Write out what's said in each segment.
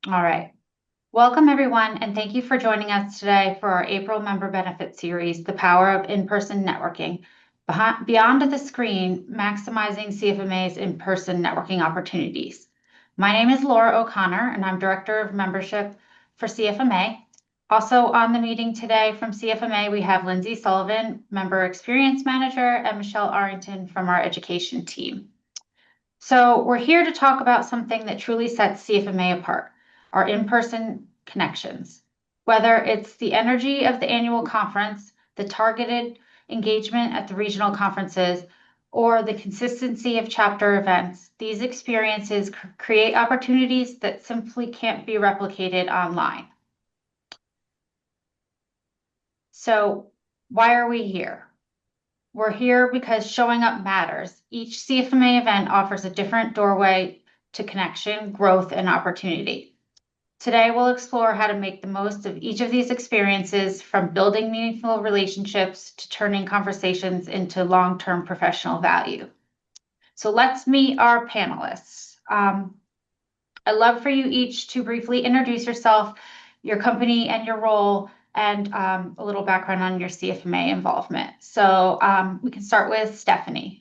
All right. Welcome, everyone, and thank you for joining us today for our April Member Benefit Series, The Power of In-Person Networking. Beyond the Screen, Maximizing CFMA's In-Person Networking Opportunities. My name is Laura O'Connor, and I'm Director of Membership for CFMA. Also on the meeting today from CFMA, we have Lindsay Sullivan, Member Experience Manager, and Michelle Arrington from our education team. So we're here to talk about something that truly sets CFMA apart, our in-person connections. Whether it's the energy of the annual conference, the targeted engagement at the regional conferences, or the consistency of chapter events, these experiences create opportunities that simply can't be replicated online. So why are we here? We're here because showing up matters. Each CFMA event offers a different doorway to connection, growth, and opportunity. Today, we'll explore how to make the most of each of these experiences, from building meaningful relationships to turning conversations into long-term professional value. So let's meet our panelists. I'd love for you each to briefly introduce yourself, your company, and your role, and a little background on your CFMA involvement. So we can start with Stephanie.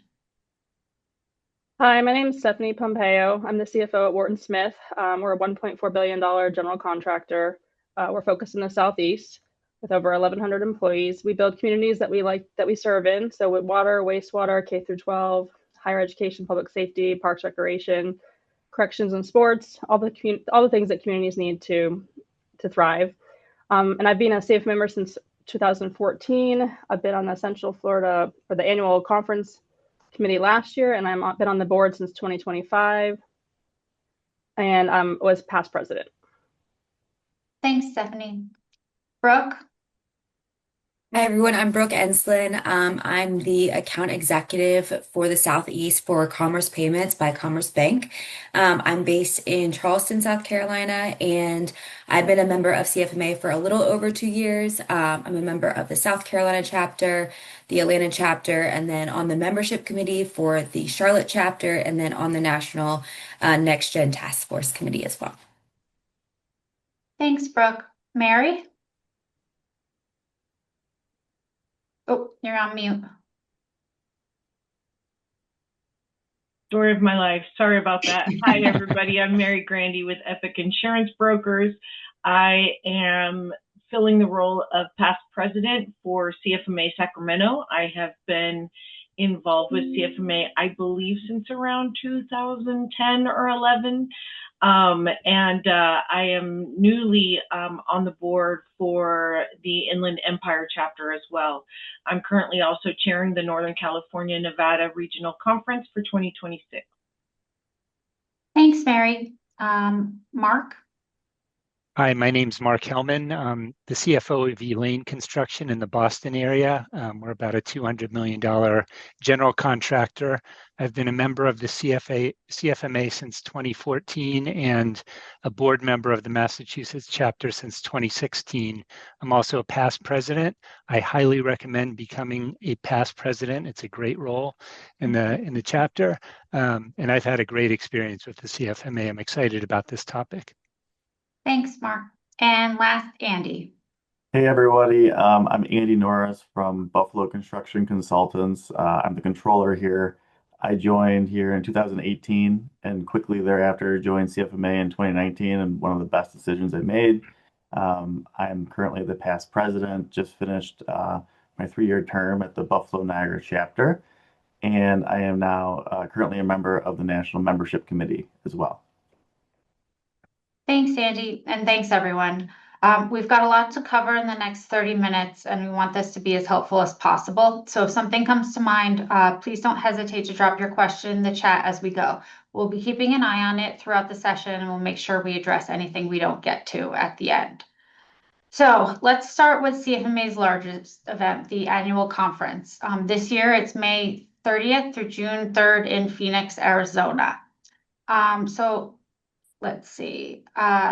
Hi, my name is Stephanie Pompeo. I'm the CFO at Wharton Smith. We're a $1.4 billion general contractor. We're focused in the Southeast with over 1,100 employees. We build communities that we serve in. So with water, wastewater, K through 12, higher education, public safety, parks, recreation, corrections and sports, all the things that communities need to thrive. And I've been a CFMA member since 2014. I've been on the Central Florida for the annual conference committee last year, and I've been on the board since 2025, and was past president. Thanks, Stephanie. Brooke? Hi, everyone. I'm Brooke Enslin. I'm the account executive for the Southeast for Commerce Payments by Commerce Bank. I'm based in Charleston, South Carolina, and I've been a member of CFMA for a little over 2 years. I'm a member of the South Carolina chapter, the Atlanta chapter, and then on the membership committee for the Charlotte chapter, and then on the National Next Gen Task Force committee as well. Thanks, Brooke. Mary? Oh, you're on mute. Story of my life. Sorry about that. Hi, everybody. I'm Mary Grandy with Epic Insurance Brokers. I am filling the role of past president for CFMA Sacramento. I have been involved with CFMA, I believe, since around 2010 or 11. I am newly on the board for the Inland Empire chapter as well. I'm currently also chairing the Northern California Nevada Regional Conference for 2026. Thanks, Mary. Mark? Hi, my name's Mark Helman. I'm the CFO of Elaine Construction in the Boston area. We're about a $200 million general contractor. I've been a member of the CFMA since 2014 and a board member of the Massachusetts chapter since 2016. I'm also a past president. I highly recommend becoming a past president. It's a great role in the chapter. And I've had a great experience with the CFMA. I'm excited about this topic. Thanks, Mark. And last, Andy. Hey everybody, I'm Andy Norris from Buffalo Construction Consultants. I'm the controller here. I joined here in 2018 and quickly thereafter joined CFMA in 2019, and one of the best decisions I made. I'm currently the past president, just finished my 3-year term at the Buffalo Niagara chapter, and I am now currently a member of the National Membership Committee as well. Thanks, Andy, and thanks, everyone. We've got a lot to cover in the next 30 minutes, and we want this to be as helpful as possible. So if something comes to mind, please don't hesitate to drop your question in the chat as we go. We'll be keeping an eye on it throughout the session, and we'll make sure we address anything we don't get to at the end. So let's start with CFMA's largest event, the annual conference. This year, it's May 30th through June 3rd in Phoenix, Arizona. Let's see.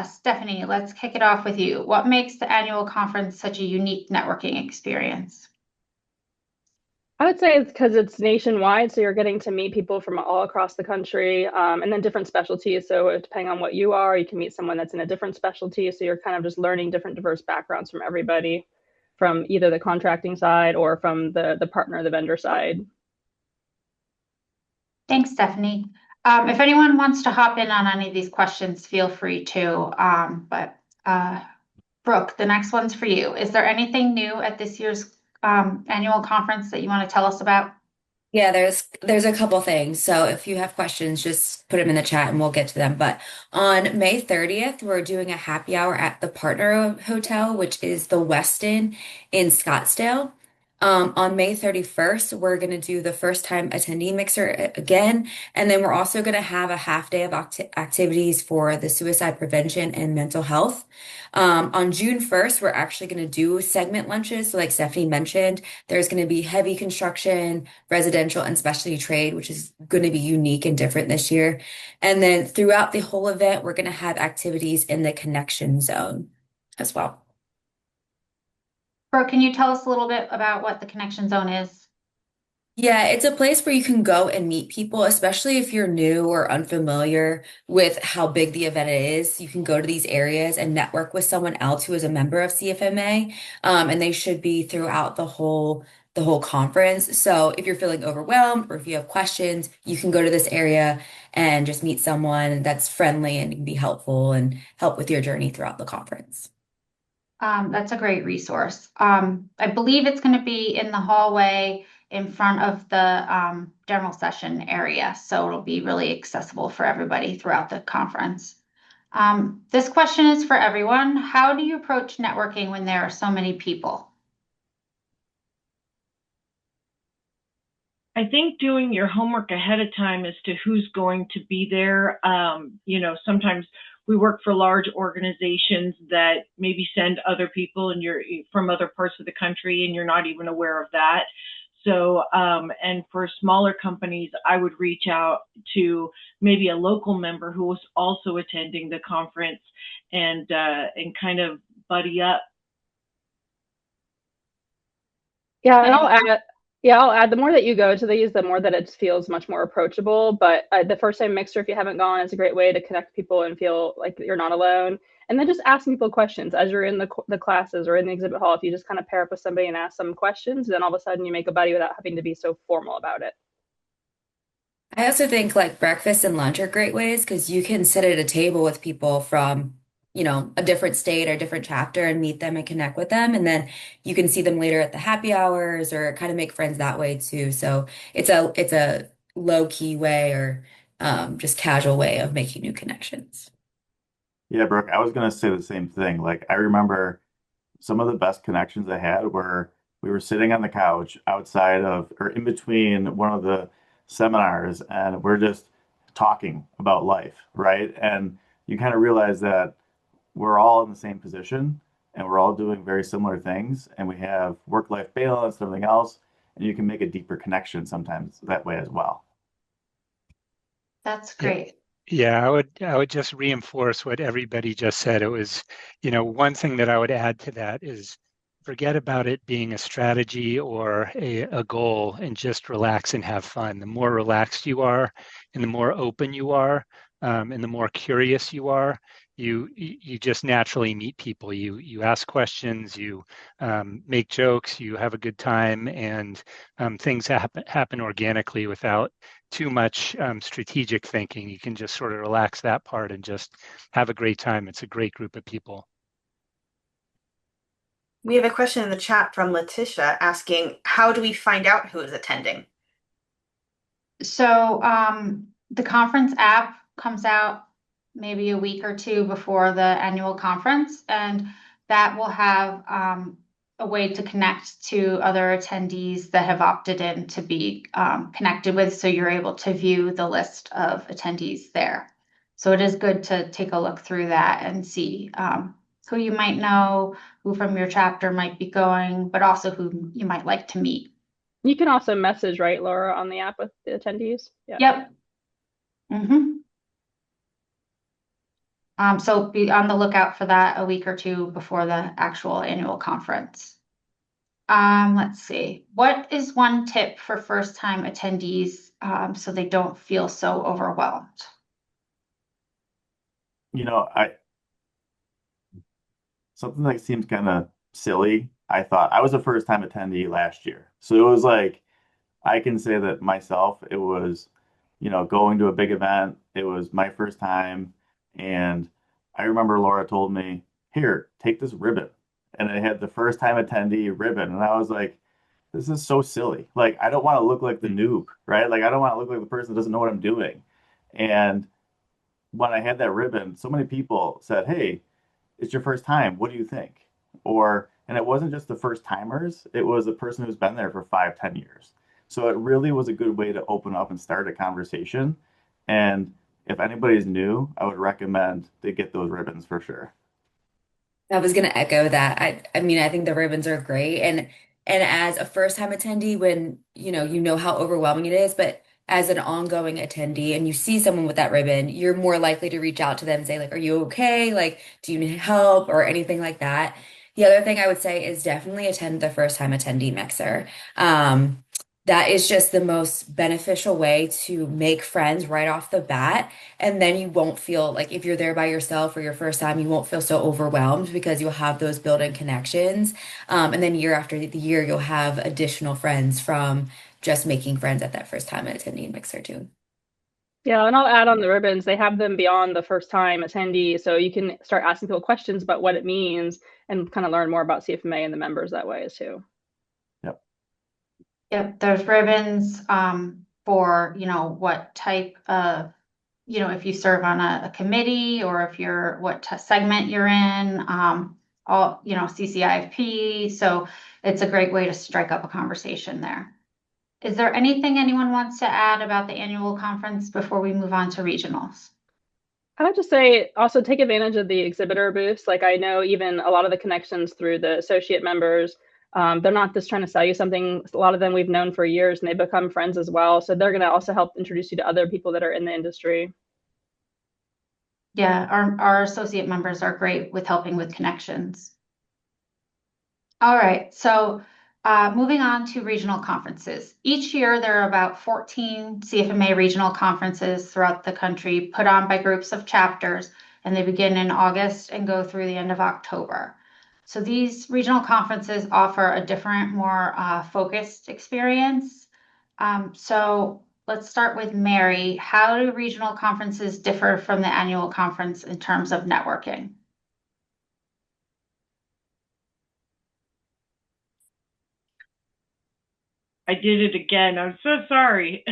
Stephanie, let's kick it off with you. What makes the annual conference such a unique networking experience? I would say it's because it's nationwide, so you're getting to meet people from all across the country, and then different specialties. So depending on what you are, you can meet someone that's in a different specialty. So you're kind of just learning different diverse backgrounds from everybody, from either the contracting side or from the partner, the vendor side. Thanks, Stephanie. If anyone wants to hop in on any of these questions, feel free to. Brooke, the next one's for you. Is there anything new at this year's annual conference that you want to tell us about? Yeah, there's a couple things. So if you have questions, just put them in the chat and we'll get to them. But on May 30th, we're doing a happy hour at the Partner Hotel, which is the Westin in Scottsdale. On May 31st, we're going to do the first time attendee mixer again. And then we're also going to have a half day of activities for the suicide prevention and mental health. On June 1st, we're actually going to do segment lunches. So like Stephanie mentioned, there's going to be heavy construction, residential, and specialty trade, which is going to be unique and different this year. And then throughout the whole event, we're going to have activities in the connection zone as well. Brooke, can you tell us a little bit about what the connection zone is? Yeah, it's a place where you can go and meet people, especially if you're new or unfamiliar with how big the event is. You can go to these areas and network with someone else who is a member of CFMA, and they should be throughout the whole conference. So if you're feeling overwhelmed or if you have questions, you can go to this area and just meet someone that's friendly and can be helpful and help with your journey throughout the conference. That's a great resource. I believe it's going to be in the hallway in front of the general session area, so it'll be really accessible for everybody throughout the conference. This question is for everyone. How do you approach networking when there are so many people? I think doing your homework ahead of time as to who's going to be there. Sometimes we work for large organizations that maybe send other people and you're from other parts of the country and you're not even aware of that. So, and for smaller companies, I would reach out to maybe a local member who was also attending the conference and kind of buddy up. Yeah, and I'll add the more that you go to these, the more that it feels much more approachable. But the first time mixer, if you haven't gone, is a great way to connect people and feel like you're not alone. And then just ask people questions as you're in the classes or in the exhibit hall. If you just kind of pair up with somebody and ask some questions, then all of a sudden you make a buddy without having to be so formal about it. I also think like breakfast and lunch are great ways because you can sit at a table with people from, a different state or a different chapter and meet them and connect with them. And then you can see them later at the happy hours or kind of make friends that way too. So it's a low key way or just casual way of making new connections. Yeah, Brooke, I was gonna say the same thing. Like I remember some of the best connections I had were we were sitting on the couch outside of or in between one of the seminars and we're just talking about life, right? And you kind of realize that we're all in the same position and we're all doing very similar things and we have work-life balance and everything else, and you can make a deeper connection sometimes that way as well. That's Yeah. great. Yeah, I would just reinforce what everybody just said. It was, one thing that I would add to that is forget about it being a strategy or a goal and just relax and have fun. The more relaxed you are and the more open you are, and the more curious you are, you just naturally meet people. You ask questions, you make jokes, you have a good time, and things happen organically without too much strategic thinking. You can just sort of relax that part and just have a great time. It's a great group of people. We have a question in the chat from Letitia asking, how do we find out who is attending? So the conference app comes out maybe a week or two before the annual conference, and that will have a way to connect to other attendees that have opted in to be connected with, so you're able to view the list of attendees there. So it is good to take a look through that and see who you might know, who from your chapter might be going, but also who you might like to meet. You can also message, right, Laura, on the app with the attendees? Yeah. Yep. So be on the lookout for that a week or two before the actual annual conference. Let's see. What is one tip for first-time attendees so they don't feel so overwhelmed? You know, something that seems kind of silly. I thought I was a first time attendee last year. So it was like I can say that myself, it was, going to a big event. It was my first time. And I remember Laura told me, here, take this ribbon. And I had the first time attendee ribbon. And I was like, this is so silly. Like, I don't want to look like the noob, right? Like, I don't want to look like the person that doesn't know what I'm doing. And when I had that ribbon, so many people said, hey, it's your first time. What do you think? And it wasn't just the first timers, it was the person who's been there for 5, 10 years. So it really was a good way to open up and start a conversation. And if anybody's new, I would recommend they get those ribbons for sure. I was gonna echo that. I mean, I think the ribbons are great. And as a first time attendee, when you know how overwhelming it is, but as an ongoing attendee and you see someone with that ribbon, you're more likely to reach out to them and say, like, are you okay? Like, do you need help or anything like that? The other thing I would say is definitely attend the first time attendee mixer. That is just the most beneficial way to make friends right off the bat. And then you won't feel like if you're there by yourself or your first time, you won't feel so overwhelmed because you'll have those built-in connections. And then year after the year, you'll have additional friends from just making friends at that first time attending mixer too. Yeah, and I'll add on the ribbons. They have them beyond the first time attendee, so you can start asking people questions about what it means and kind of learn more about CFMA and the members that way too. Yep. Yep, there's ribbons for, what type of, if you serve on a committee or if you're, what segment you're in, CCIFP. So it's a great way to strike up a conversation there. Is there anything anyone wants to add about the annual conference before we move on to regionals? I would just say also take advantage of the exhibitor booths. Like I know even a lot of the connections through the associate members, they're not just trying to sell you something. A lot of them we've known for years and they become friends as well. So they're going to also help introduce you to other people that are in the industry. Yeah, our associate members are great with helping with connections. All right, so moving on to regional conferences. Each year, there are about 14 CFMA regional conferences throughout the country put on by groups of chapters, and they begin in August and go through the end of October. So these regional conferences offer a different, more focused experience. So let's start with Mary. How do regional conferences differ from the annual conference in terms of networking? I did it again. I'm so sorry.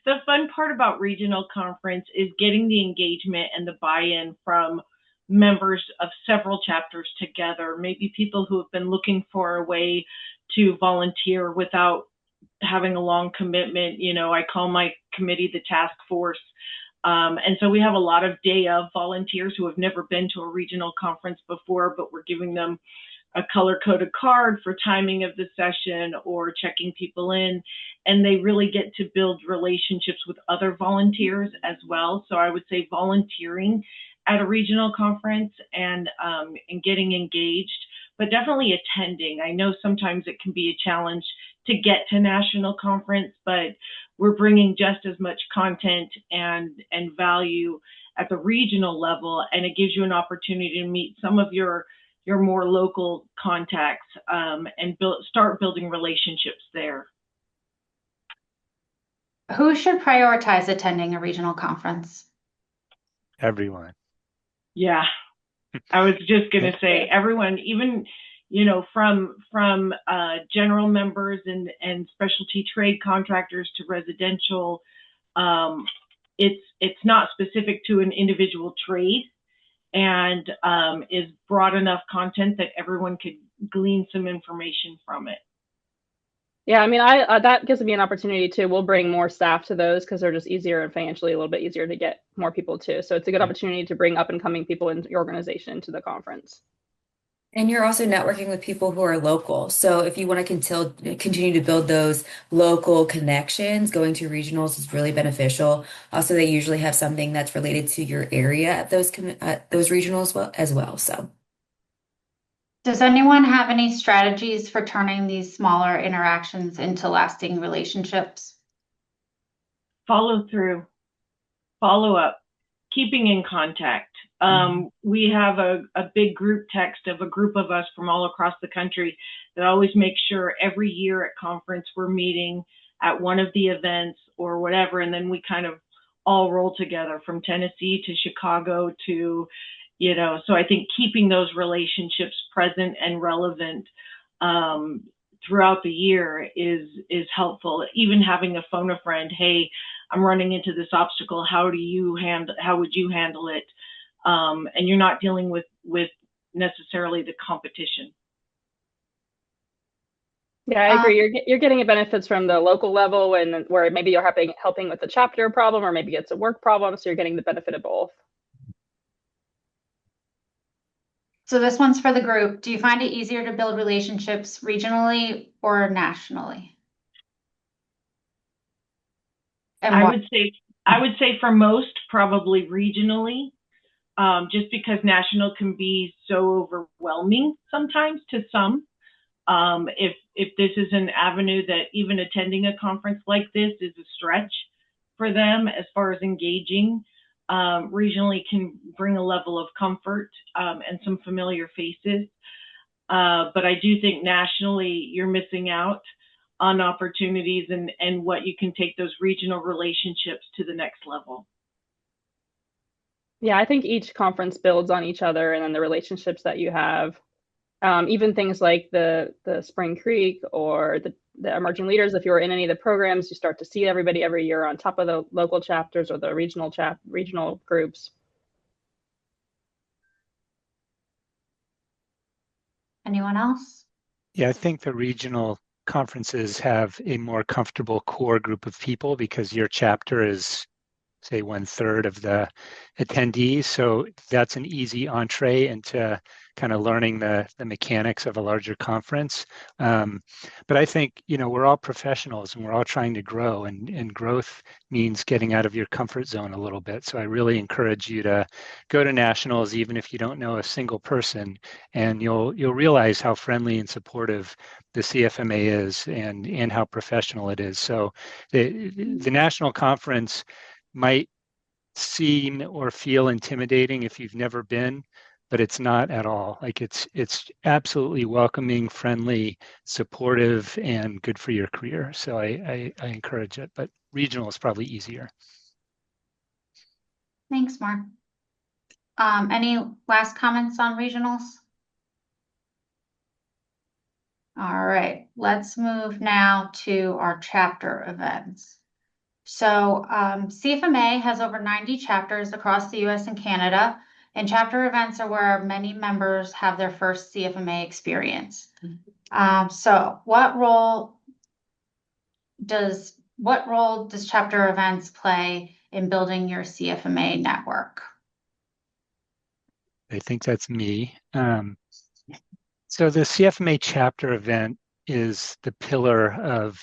The fun part about regional conference is getting the engagement and the buy-in from members of several chapters together, maybe people who have been looking for a way to volunteer without having a long commitment. I call my committee the task force. And so we have a lot of day of volunteers who have never been to a regional conference before, but we're giving them a color-coded card for timing of the session or checking people in, and they really get to build relationships with other volunteers as well. So I would say volunteering at a regional conference and getting engaged, but definitely attending. I know sometimes it can be a challenge to get to national conference, but we're bringing just as much content and value at the regional level, and it gives you an opportunity to meet some of your more local contacts and start building relationships there. Who should prioritize attending a regional conference? Everyone. Yeah, I was just going to say everyone, even from general members and specialty trade contractors to residential. It's not specific to an individual trade, and is broad enough content that everyone could glean some information from it. Yeah, I mean, that gives me an opportunity too. We'll bring more staff to those because they're just easier and financially a little bit easier to get more people too. So it's a good opportunity to bring up and coming people in your organization to the conference. And you're also networking with people who are local. So if you want to continue to build those local connections, going to regionals is really beneficial. Also, they usually have something that's related to your area at those regionals as well. So. Does anyone have any strategies for turning these smaller interactions into lasting relationships? Follow through, follow up, keeping in contact. We have a big group text of a group of us from all across the country that always make sure every year at conference we're meeting at one of the events or whatever, and then we kind of all roll together from Tennessee to Chicago to, so I think keeping those relationships present and relevant throughout the year is helpful. Even having a phone a friend, hey, I'm running into this obstacle. How would you handle it? And you're not dealing with necessarily the competition. Yeah, I agree. You're getting benefits from the local level, and where maybe you're helping with a chapter problem, or maybe it's a work problem. So you're getting the benefit of both. So this one's for the group. Do you find it easier to build relationships regionally or nationally? And I would say for most, probably regionally, just because national can be so overwhelming sometimes to some. If this is an avenue that even attending a conference like this is a stretch for them as far as engaging, regionally can bring a level of comfort and some familiar faces. But I do think nationally you're missing out on opportunities and what you can take those regional relationships to the next level. Yeah, I think each conference builds on each other, and then the relationships that you have, even things like the Spring Creek or the emerging leaders. If you're in any of the programs, you start to see everybody every year on top of the local chapters or the regional groups. anyone else? Yeah, I think the regional conferences have a more comfortable core group of people because your chapter is, say, 1/3 of the attendees. So that's an easy entree into kind of learning the mechanics of a larger conference. But I think, we're all professionals and we're all trying to grow, and growth means getting out of your comfort zone a little bit. So I really encourage you to go to nationals, even if you don't know a single person, and you'll realize how friendly and supportive the CFMA is and how professional it is. So the national conference might seem or feel intimidating if you've never been, but it's not at all. Like it's absolutely welcoming, friendly, supportive, and good for your career. So I encourage it, but regional is probably easier. Thanks, Mark. Any last comments on regionals? All right, let's move now to our chapter events. So CFMA has over 90 chapters across the US and Canada, and chapter events are where many members have their first CFMA experience. So what role does chapter events play in building your CFMA network? I think that's me. So the CFMA chapter event is the pillar of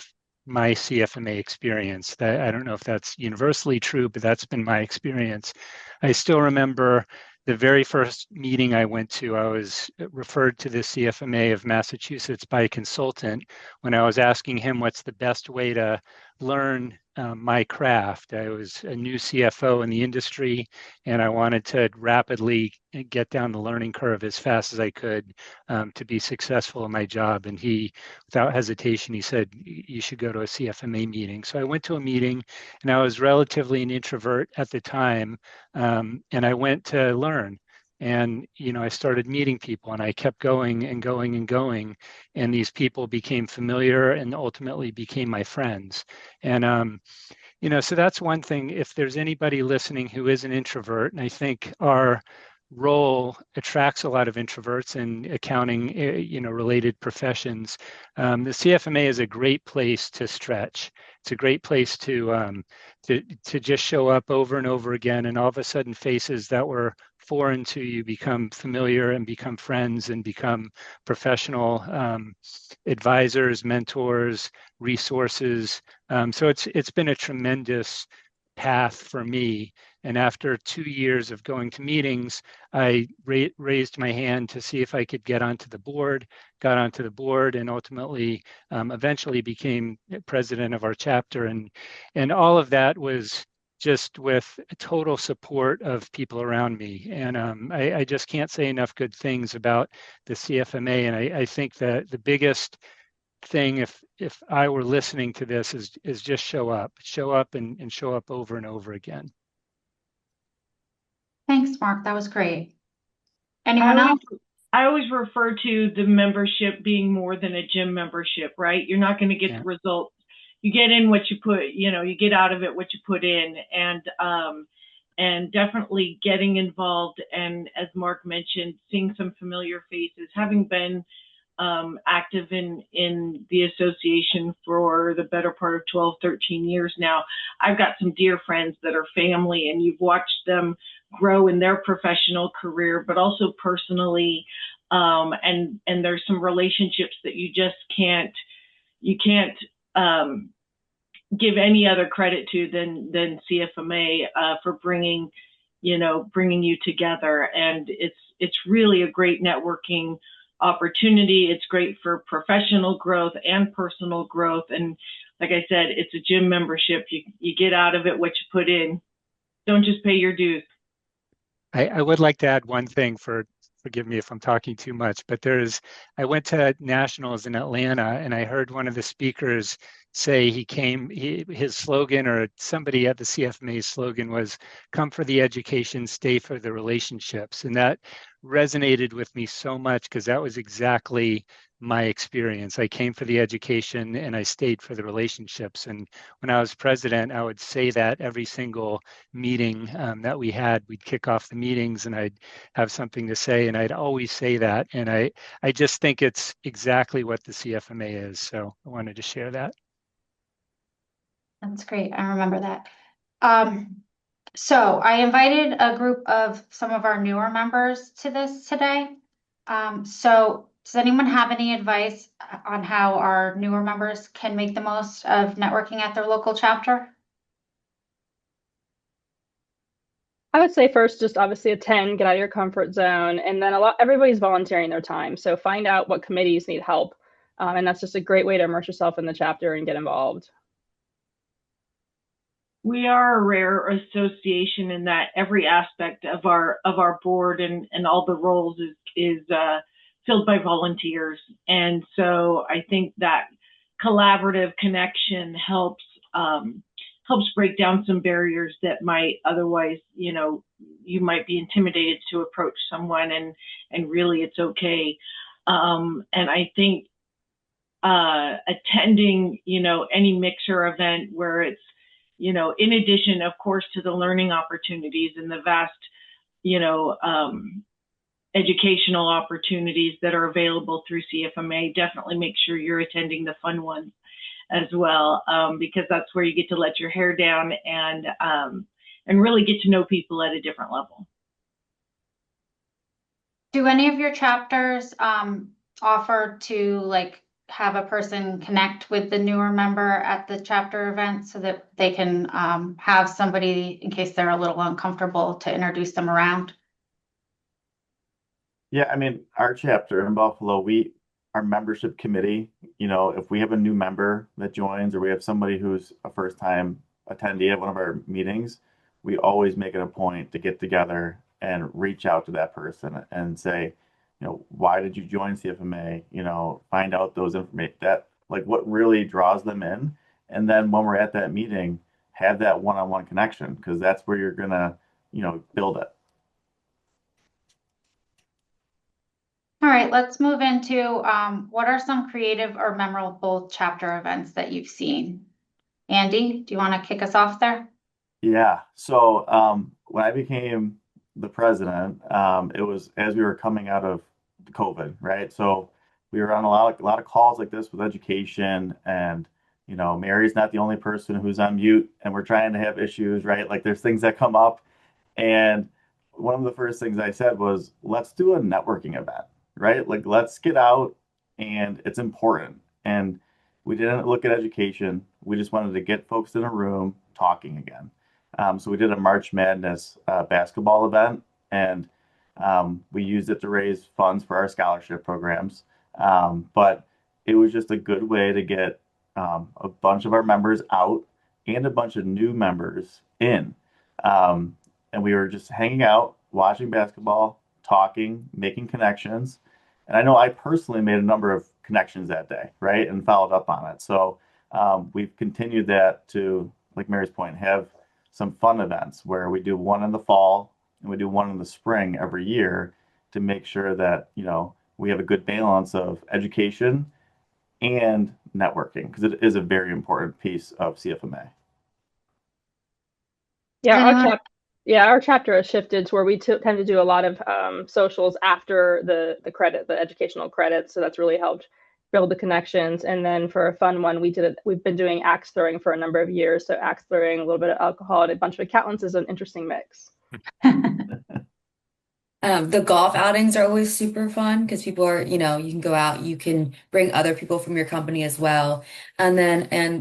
my CFMA experience. I don't know if that's universally true, but that's been my experience. I still remember the very first meeting I went to. I was referred to the CFMA of Massachusetts by a consultant when I was asking him what's the best way to learn my craft. I was a new CFO in the industry, and I wanted to rapidly get down the learning curve as fast as I could to be successful in my job. And he, without hesitation, he said, you should go to a CFMA meeting. So I went to a meeting, and I was relatively an introvert at the time, and I went to learn. And, I started meeting people, and I kept going and going and going. And these people became familiar and ultimately became my friends. And, so that's one thing. If there's anybody listening who is an introvert, and I think our role attracts a lot of introverts in accounting, related professions, the CFMA is a great place to stretch. It's a great place to just show up over and over again, and all of a sudden faces that were foreign to you become familiar and become friends and become professional advisors, mentors, resources. So it's been a tremendous path for me And after 2 years of going to meetings, I raised my hand to see if I could get onto the board, got onto the board, and ultimately, eventually became president of our chapter. And all of that was just with total support of people around me. And I just can't say enough good things about the CFMA. And I think that the biggest thing, if I were listening to this, is just show up and show up over and over again. Thanks, Mark. That was great. I Anyone else? always refer to the membership being more than a gym membership, right? You're not going to get Yeah. the results. You get in what you put, you get out of it what you put in, and definitely getting involved. And as Mark mentioned, seeing some familiar faces, having been active in the association for the better part of 12, 13 years now. I've got some dear friends that are family, and you've watched them grow in their professional career, but also personally. And there's some relationships that you can't give any other credit to than CFMA for bringing you together. And it's really a great networking opportunity. It's great for professional growth and personal growth. And like I said, it's a gym membership. You get out of it what you put in. Don't just pay your dues. I would like to add one thing, forgive me if I'm talking too much, but I went to nationals in Atlanta, and I heard one of the speakers say his slogan, or somebody at the CFMA's slogan, was "Come for the education, stay for the relationships." And that resonated with me so much, because that was exactly my experience. I came for the education and I stayed for the relationships. And when I was president, I would say that every single meeting that we had. We'd kick off the meetings and I'd have something to say, and I'd always say that. And I just think it's exactly what the CFMA is. So I wanted to share that. That's great. I remember that. So I invited a group of some of our newer members to this today. So does anyone have any advice on how our newer members can make the most of networking at their local chapter? I would say first, just obviously attend, get out of your comfort zone, and then everybody's volunteering their time. So find out what committees need help, and that's just a great way to immerse yourself in the chapter and get involved. We are a rare association in that every aspect of our board and all the roles is filled by volunteers. And so I think that collaborative connection helps break down some barriers that might otherwise, you might be intimidated to approach someone, and really it's okay. And I think attending, any mixer event where it's, in addition, of course, to the learning opportunities and the vast, educational opportunities that are available through CFMA, definitely make sure you're attending the fun ones as well, because that's where you get to let your hair down and really get to know people at a different level. Do any of your chapters offer to have a person connect with the newer member at the chapter event so that they can have somebody, in case they're a little uncomfortable, to introduce them around? Yeah, I mean, our chapter in Buffalo, our membership committee, if we have a new member that joins, or we have somebody who's a first-time attendee at one of our meetings, we always make it a point to get together and reach out to that person and say, why did you join CFMA? Find out those information, that what really draws them in. And then when we're at that meeting, have that one-on-one connection, because that's where you're gonna, build it. All right, let's move into what are some creative or memorable chapter events that you've seen? Andy, do you want to kick us off there? Yeah. So when I became the president, it was as we were coming out of COVID, right? So we were on a lot of calls like this with education, and Mary's not the only person who's on mute, and we're trying to have issues, right? Like there's things that come up, and one of the first things I said was, let's do a networking event, right? Like let's get out, and it's important. And we didn't look at education. We just wanted to get folks in a room talking again. So we did a March Madness basketball event, and we used it to raise funds for our scholarship programs. But it was just a good way to get a bunch of our members out and a bunch of new members in. And we were just hanging out, watching basketball, talking, making connections. And I know I personally made a number of connections that day, right? And followed up on it. So we've continued that to, like Mary's point, have some fun events where we do one in the fall and we do one in the spring every year to make sure that, we have a good balance of education and networking, because it is a very important piece of CFMA. Our chapter has shifted to where we tend to do a lot of socials after the educational credits. So that's really helped build the connections. And then for a fun one, we've been doing axe throwing for a number of years. So axe throwing, a little bit of alcohol, and a bunch of accountants is an interesting mix. The golf outings are always super fun because people are, you can go out, you can bring other people from your company as well. And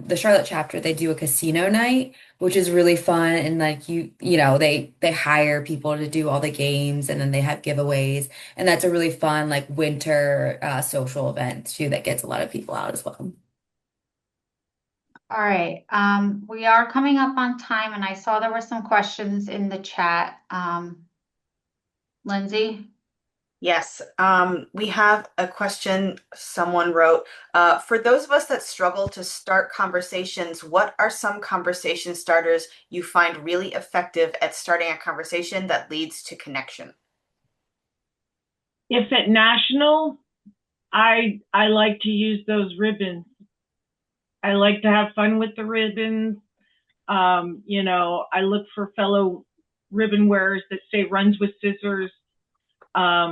the Charlotte chapter, they do a casino night, which is really fun. And like they hire people to do all the games, and then they have giveaways. And that's a really fun, like, winter social event too, that gets a lot of people out as well. All right. We are coming up on time, and I saw there were some questions in the chat. Lindsay? Yes, we have a question someone wrote. For those of us that struggle to start conversations, what are some conversation starters you find really effective at starting a conversation that leads to connection? If at national, I like to use those ribbons. I like to have fun with the ribbons. I look for fellow ribbon wearers that say runs with scissors. I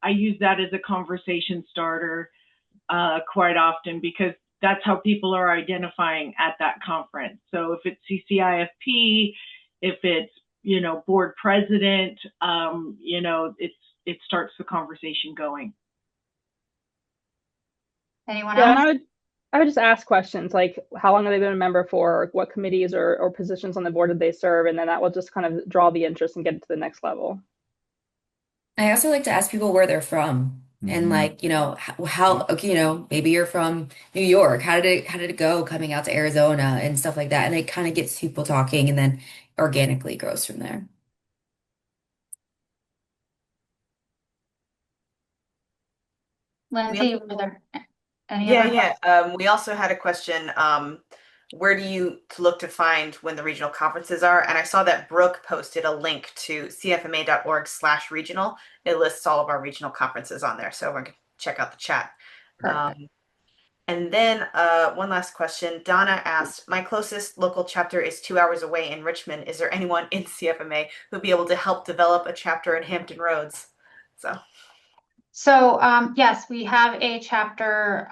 use that as a conversation starter quite often, because that's how people are identifying at that conference. So if it's CCIFP, if it's, board president, it starts the conversation going. Anyone else? And I would just ask questions like, how long have they been a member for? What committees or positions on the board did they serve? And then that will just kind of draw the interest and get it to the next level. I also like to ask people where they're from, and like, how, maybe you're from New York. How did it go coming out to Arizona and stuff like that? And it kind of gets people talking, and then organically grows from there. Lindsay, were there any other Yeah. We also had a question. Where do you look to find when the regional conferences are? And I saw that Brooke posted a link to cfma.org/regional. It lists all of our regional conferences on there, so everyone can check out the chat. And then one last question. Donna asked, my closest local chapter is 2 hours away in Richmond. Is there anyone in CFMA who'd be able to help develop a chapter in Hampton Roads? So yes, we have a chapter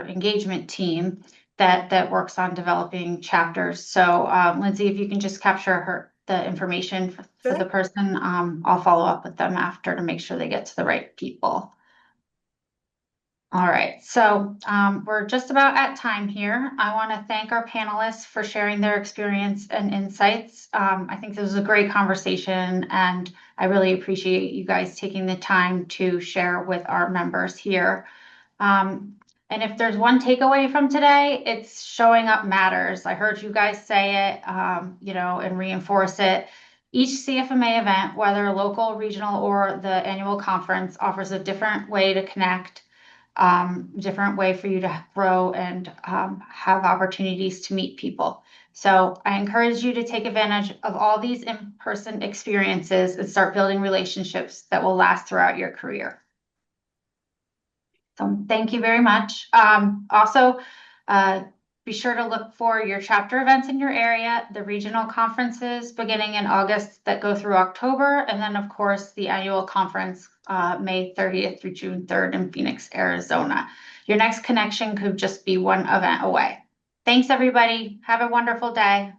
engagement team that works on developing chapters. So Lindsay, if you can just capture the information for the person, I'll follow up with them after to make sure they get to the right people. All right, so we're just about at time here. I want to thank our panelists for sharing their experience and insights. I think this was a great conversation, and I really appreciate you guys taking the time to share with our members here. And if there's one takeaway from today, it's showing up matters. I heard you guys say it, and reinforce it. Each CFMA event, whether local, regional, or the annual conference, offers a different way to connect, different way for you to grow and have opportunities to meet people. So I encourage you to take advantage of all these in-person experiences and start building relationships that will last throughout your career. So thank you very much. Also, be sure to look for your chapter events in your area, the regional conferences beginning in August that go through October, and then of course the annual conference May 30th through June 3rd in Phoenix, Arizona. Your next connection could just be one event away. Thanks everybody. Have a wonderful day.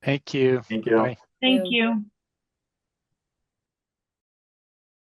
Thank you. Thank you. Bye. Thank you.